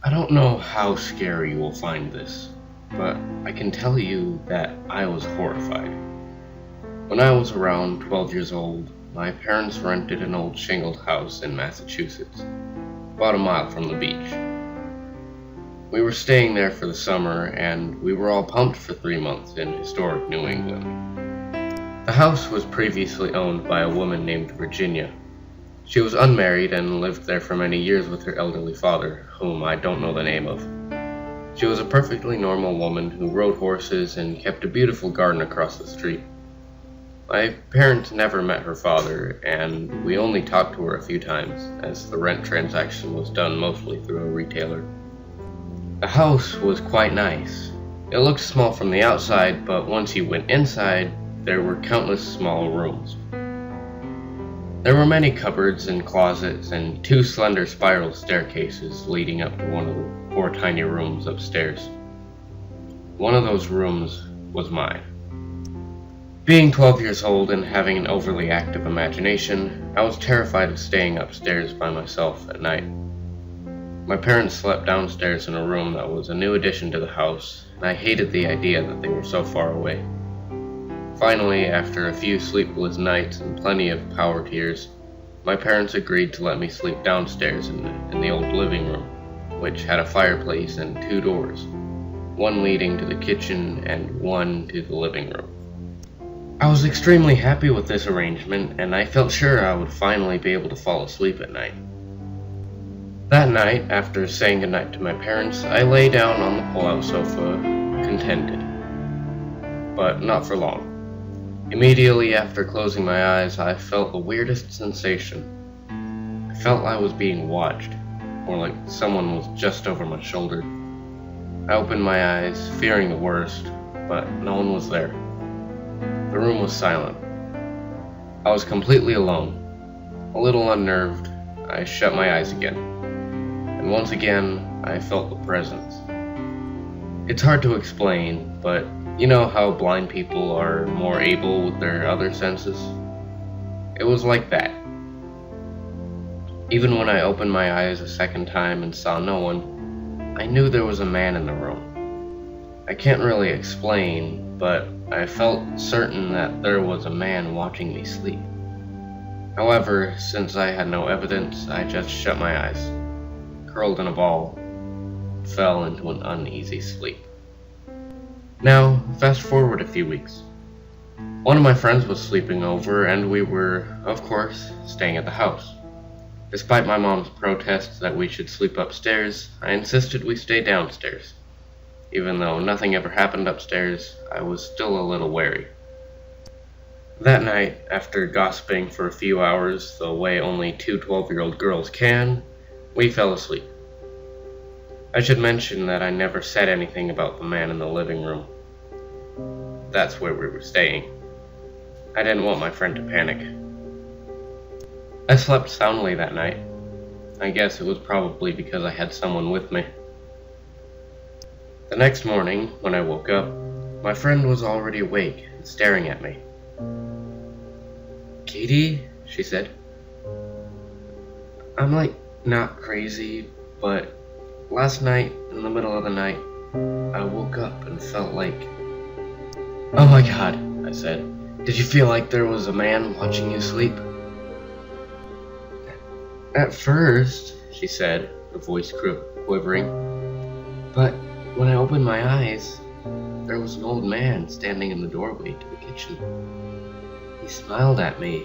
I don't know how scary you will find this, but I can tell you that I was horrified. When I was around 12 years old, my parents rented an old shingled house in Massachusetts, about a mile from the beach. We were staying there for the summer, and we were all pumped for 3 months in historic New England. The house was previously owned by a woman named Virginia. She was unmarried and lived there for many years with her elderly father, whom I don't know the name of. She was a perfectly normal woman who rode horses and kept a beautiful garden across the street. My parents never met her father, and we only talked to her a few times, as the rent transaction was done mostly through a retailer. The house was quite nice. It looked small from the outside, but once you went inside, there were countless small rooms. There were many cupboards and closets and 2 slender spiral staircases leading up to one of the 4 tiny rooms upstairs. One of those rooms was mine. Being 12 years old and having an overly active imagination, I was terrified of staying upstairs by myself at night. My parents slept downstairs in a room that was a new addition to the house, and I hated the idea that they were so far away. Finally, after a few sleepless nights and plenty of power tears, my parents agreed to let me sleep downstairs in the old living room, which had a fireplace and 2 doors, one leading to the kitchen and one to the living room. I was extremely happy with this arrangement, and I felt sure I would finally be able to fall asleep at night. That night, after saying goodnight to my parents, I lay down on the pull-out sofa, contented. But not for long. Immediately after closing my eyes, I felt the weirdest sensation. I felt I was being watched, or like someone was just over my shoulder. I opened my eyes, fearing the worst, but no one was there. The room was silent. I was completely alone. A little unnerved, I shut my eyes again. And once again, I felt the presence. It's hard to explain, but you know how blind people are more able with their other senses? It was like that. Even when I opened my eyes a second time and saw no one, I knew there was a man in the room. I can't really explain, but I felt certain that there was a man watching me sleep. However, since I had no evidence, I just shut my eyes, curled in a ball, and fell into an uneasy sleep. Now, fast forward a few weeks. One of my friends was sleeping over, and we were, of course, staying at the house. Despite my mom's protests that we should sleep upstairs, I insisted we stay downstairs. Even though nothing ever happened upstairs, I was still a little wary. That night, after gossiping for a few hours the way only 2 12-year-old girls can, we fell asleep. I should mention that I never said anything about the man in the living room. That's where we were staying. I didn't want my friend to panic. I slept soundly that night. I guess it was probably because I had someone with me. The next morning, when I woke up, my friend was already awake and staring at me. "Katie," she said. "I'm not crazy, but last night, in the middle of the night, I woke up and felt like..." "Oh my God," I said. "Did you feel like there was a man watching you sleep?" "At first," she said, her voice quivering. "But when I opened my eyes, there was an old man standing in the doorway to the kitchen. He smiled at me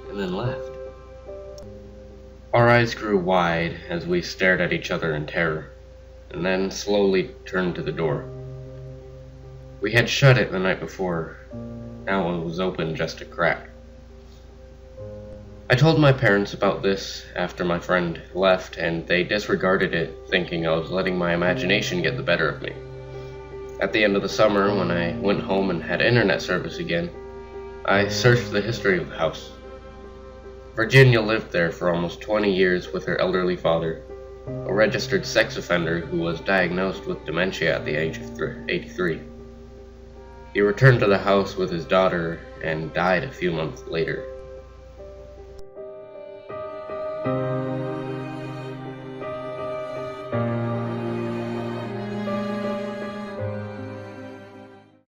and then left." Our eyes grew wide as we stared at each other in terror, and then slowly turned to the door. We had shut it the night before. Now it was open just a crack. I told my parents about this after my friend left, and they disregarded it, thinking I was letting my imagination get the better of me. At the end of the summer, when I went home and had internet service again, I searched the history of the house. Virginia lived there for almost 20 years with her elderly father, a registered sex offender who was diagnosed with dementia at the age of 83. He returned to the house with his daughter and died a few months later.